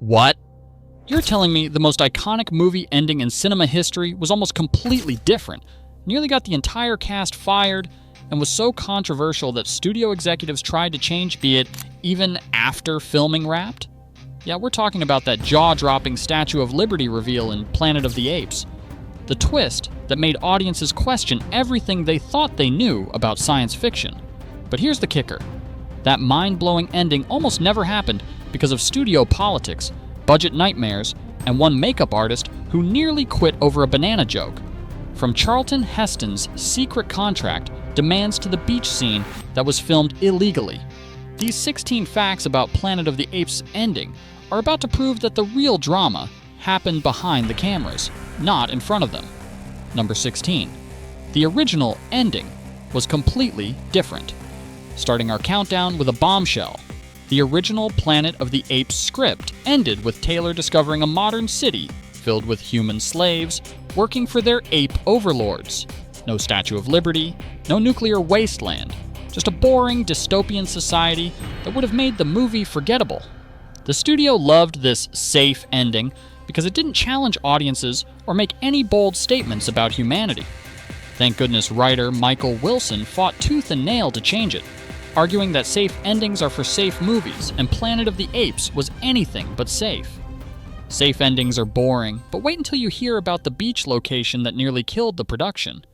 What? You're telling me the most iconic movie ending in cinema history was almost completely different, nearly got the entire cast fired, and was so controversial that studio executives tried to change it even after filming wrapped? Yeah, we're talking about that jaw-dropping Statue of Liberty reveal in Planet of the Apes. The twist that made audiences question everything they thought they knew about science fiction. But here's the kicker. That mind-blowing ending almost never happened because of studio politics, budget nightmares, and one makeup artist who nearly quit over a banana joke. From Charlton Heston's secret contract demands to the beach scene that was filmed illegally. These 16 facts about Planet of the Apes' ending are about to prove that the real drama happened behind the cameras, not in front of them. Number 16. The original ending was completely different. Starting our countdown with a bombshell. The original Planet of the Apes script ended with Taylor discovering a modern city filled with human slaves working for their ape overlords. No Statue of Liberty, no nuclear wasteland, just a boring dystopian society that would have made the movie forgettable. The studio loved this safe ending because it didn't challenge audiences or make any bold statements about humanity. Thank goodness writer Michael Wilson fought tooth and nail to change it, arguing that safe endings are for safe movies, and Planet of the Apes was anything but safe. Safe endings are boring, but wait until you hear about the beach location that nearly killed the production.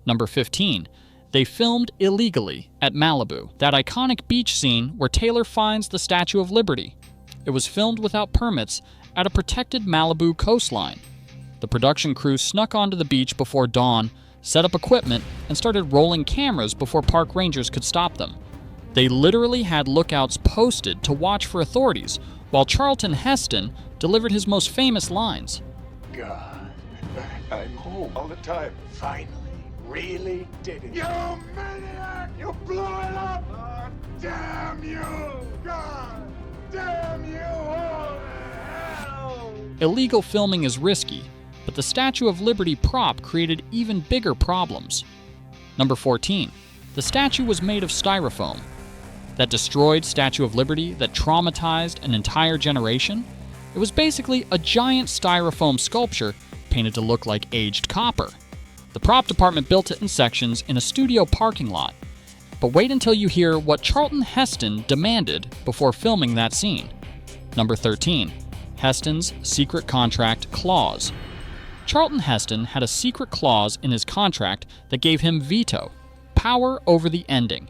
Number 15. They filmed illegally at Malibu, that iconic beach scene where Taylor finds the Statue of Liberty. It was filmed without permits at a protected Malibu coastline. The production crew snuck onto the beach before dawn, set up equipment, and started rolling cameras before park rangers could stop them. They literally had lookouts posted to watch for authorities, while Charlton Heston delivered his most famous lines. God, I'm home all the time. Finally, really did it. You maniac! You blew it up! Oh, damn you! God, damn you all to hell! Illegal filming is risky, but the Statue of Liberty prop created even bigger problems. Number 14. The statue was made of styrofoam. That destroyed Statue of Liberty that traumatized an entire generation? It was basically a giant styrofoam sculpture painted to look like aged copper. The prop department built it in sections in a studio parking lot. But wait until you hear what Charlton Heston demanded before filming that scene. Number 13. Heston's secret contract clause. Charlton Heston had a secret clause in his contract that gave him veto, power over the ending.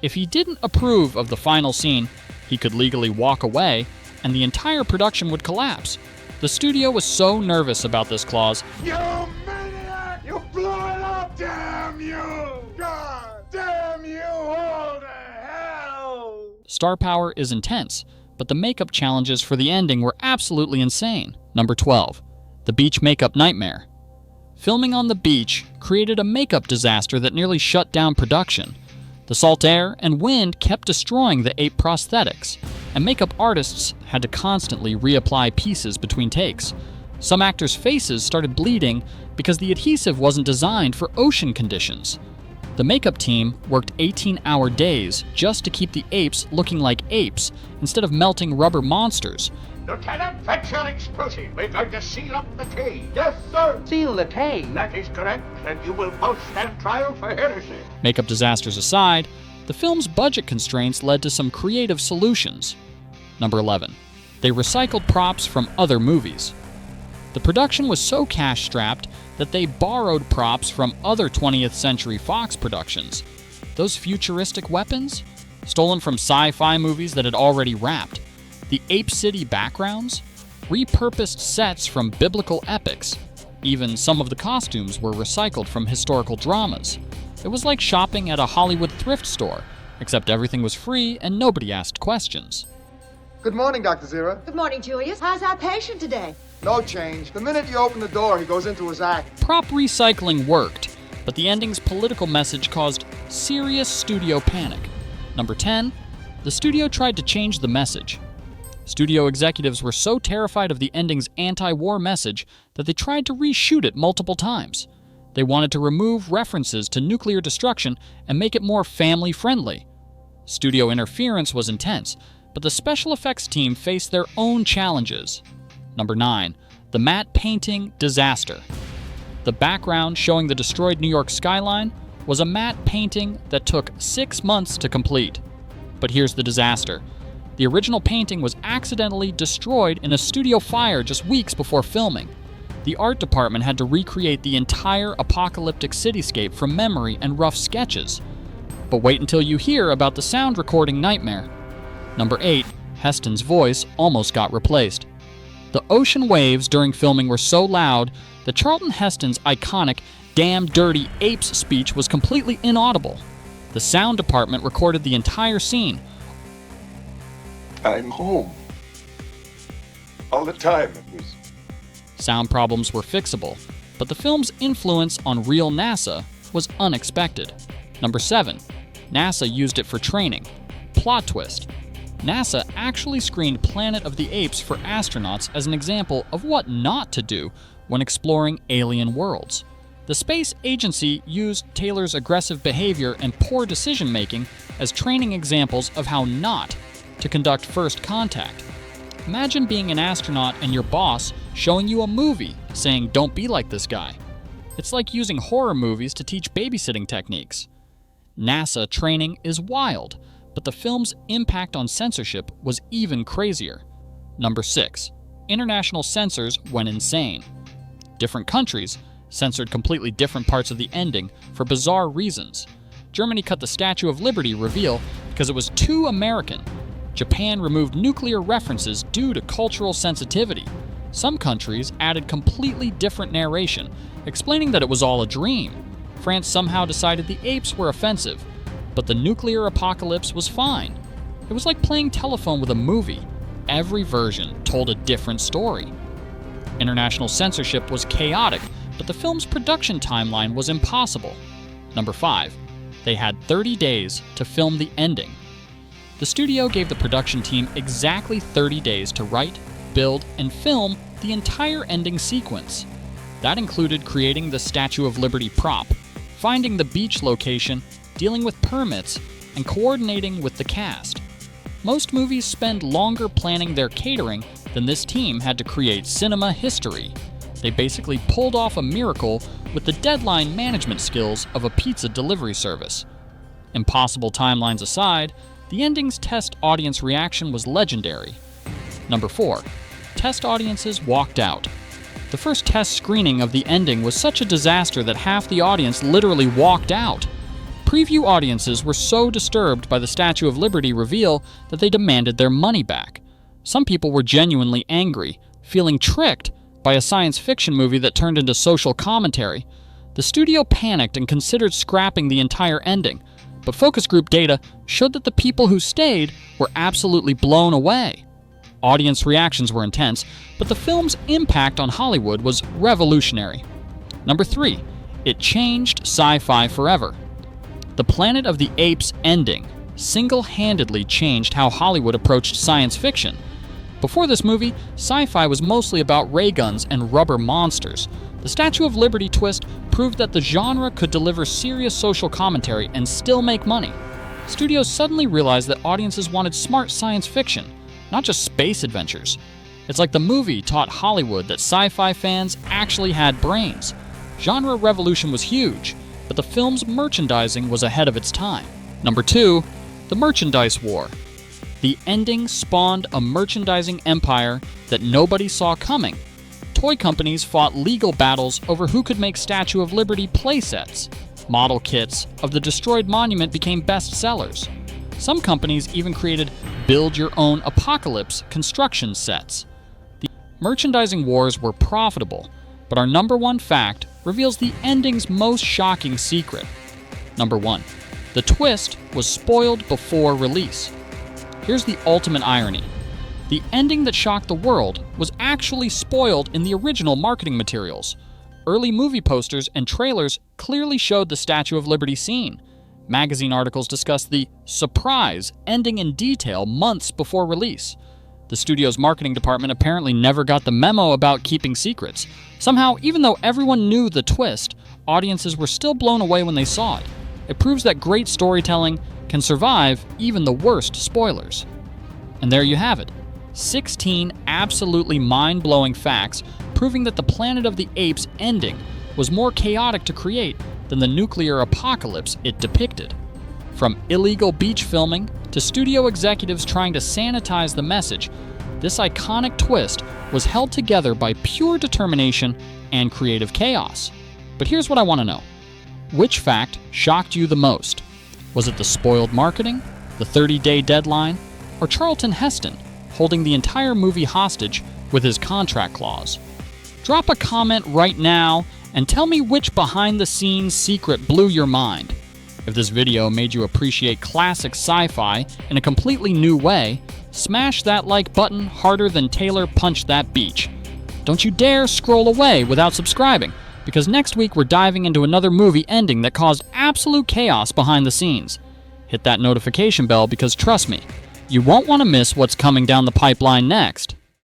If he didn't approve of the final scene, he could legally walk away, and the entire production would collapse. The studio was so nervous about this clause. You maniac! You blew it up! Damn you! God, damn you all to hell! Star power is intense, but the makeup challenges for the ending were absolutely insane. Number 12. The beach makeup nightmare. Filming on the beach created a makeup disaster that nearly shut down production. The salt air and wind kept destroying the ape prosthetics, and makeup artists had to constantly reapply pieces between takes. Some actors' faces started bleeding because the adhesive wasn't designed for ocean conditions. The makeup team worked 18-hour days just to keep the apes looking like apes instead of melting rubber monsters. Lieutenant, fetch your explosive. We're going to seal up the cave. Yes, sir. Seal the cave? That is correct, and you will both stand trial for heresy. Makeup disasters aside, the film's budget constraints led to some creative solutions. Number 11. They recycled props from other movies. The production was so cash-strapped that they borrowed props from other 20th Century Fox productions. Those futuristic weapons? Stolen from sci-fi movies that had already wrapped. The Ape City backgrounds? Repurposed sets from biblical epics. Even some of the costumes were recycled from historical dramas. It was like shopping at a Hollywood thrift store, except everything was free and nobody asked questions. Good morning, Dr. Zira. Good morning, Julius. How's our patient today? No change. The minute you open the door, he goes into his act. Prop recycling worked, but the ending's political message caused serious studio panic. Number 10. The studio tried to change the message. Studio executives were so terrified of the ending's anti-war message that they tried to reshoot it multiple times. They wanted to remove references to nuclear destruction and make it more family-friendly. Studio interference was intense, but the special effects team faced their own challenges. Number 9. The matte painting disaster. The background showing the destroyed New York skyline was a matte painting that took 6 months to complete. But here's the disaster. The original painting was accidentally destroyed in a studio fire just weeks before filming. The art department had to recreate the entire apocalyptic cityscape from memory and rough sketches. But wait until you hear about the sound recording nightmare. Number 8. Heston's voice almost got replaced. The ocean waves during filming were so loud that Charlton Heston's iconic "damn dirty apes" speech was completely inaudible. The sound department recorded the entire scene. I'm home. All the time it was. Sound problems were fixable, but the film's influence on real NASA was unexpected. Number 7. NASA used it for training. Plot twist. NASA actually screened Planet of the Apes for astronauts as an example of what not to do when exploring alien worlds. The space agency used Taylor's aggressive behavior and poor decision-making as training examples of how not to conduct first contact. Imagine being an astronaut and your boss showing you a movie saying, "Don't be like this guy." It's like using horror movies to teach babysitting techniques. NASA training is wild, but the film's impact on censorship was even crazier. Number 6. International censors went insane. Different countries censored completely different parts of the ending for bizarre reasons. Germany cut the Statue of Liberty reveal because it was too American. Japan removed nuclear references due to cultural sensitivity. Some countries added completely different narration, explaining that it was all a dream. France somehow decided the apes were offensive, but the nuclear apocalypse was fine. It was like playing telephone with a movie. Every version told a different story. International censorship was chaotic, but the film's production timeline was impossible. Number 5. They had 30 days to film the ending. The studio gave the production team exactly 30 days to write, build, and film the entire ending sequence. That included creating the Statue of Liberty prop, finding the beach location, dealing with permits, and coordinating with the cast. Most movies spend longer planning their catering than this team had to create cinema history. They basically pulled off a miracle with the deadline management skills of a pizza delivery service. Impossible timelines aside, the ending's test audience reaction was legendary. Number 4. Test audiences walked out. The first test screening of the ending was such a disaster that half the audience literally walked out. Preview audiences were so disturbed by the Statue of Liberty reveal that they demanded their money back. Some people were genuinely angry, feeling tricked by a science fiction movie that turned into social commentary. The studio panicked and considered scrapping the entire ending, but focus group data showed that the people who stayed were absolutely blown away. Audience reactions were intense, but the film's impact on Hollywood was revolutionary. Number 3. It changed sci-fi forever. The Planet of the Apes ending single-handedly changed how Hollywood approached science fiction. Before this movie, sci-fi was mostly about ray guns and rubber monsters. The Statue of Liberty twist proved that the genre could deliver serious social commentary and still make money. Studios suddenly realized that audiences wanted smart science fiction, not just space adventures. It's like the movie taught Hollywood that sci-fi fans actually had brains. Genre revolution was huge, but the film's merchandising was ahead of its time. Number 2. The merchandise war. The ending spawned a merchandising empire that nobody saw coming. Toy companies fought legal battles over who could make Statue of Liberty playsets. Model kits of the destroyed monument became bestsellers. Some companies even created build-your-own apocalypse construction sets. The merchandising wars were profitable, but our number 1 fact reveals the ending's most shocking secret. Number 1. The twist was spoiled before release. Here's the ultimate irony. The ending that shocked the world was actually spoiled in the original marketing materials. Early movie posters and trailers clearly showed the Statue of Liberty scene. Magazine articles discussed the surprise ending in detail months before release. The studio's marketing department apparently never got the memo about keeping secrets. Somehow, even though everyone knew the twist, audiences were still blown away when they saw it. It proves that great storytelling can survive even the worst spoilers. And there you have it. 16 absolutely mind-blowing facts proving that the Planet of the Apes ending was more chaotic to create than the nuclear apocalypse it depicted. From illegal beach filming to studio executives trying to sanitize the message, this iconic twist was held together by pure determination and creative chaos. But here's what I want to know. Which fact shocked you the most? Was it the spoiled marketing, the 30-day deadline, or Charlton Heston holding the entire movie hostage with his contract clause? Drop a comment right now and tell me which behind-the-scenes secret blew your mind. If this video made you appreciate classic sci-fi in a completely new way, smash that like button harder than Taylor punched that beach. Don't you dare scroll away without subscribing, because next week we're diving into another movie ending that caused absolute chaos behind the scenes. Hit that notification bell because trust me, you won't want to miss what's coming down the pipeline next.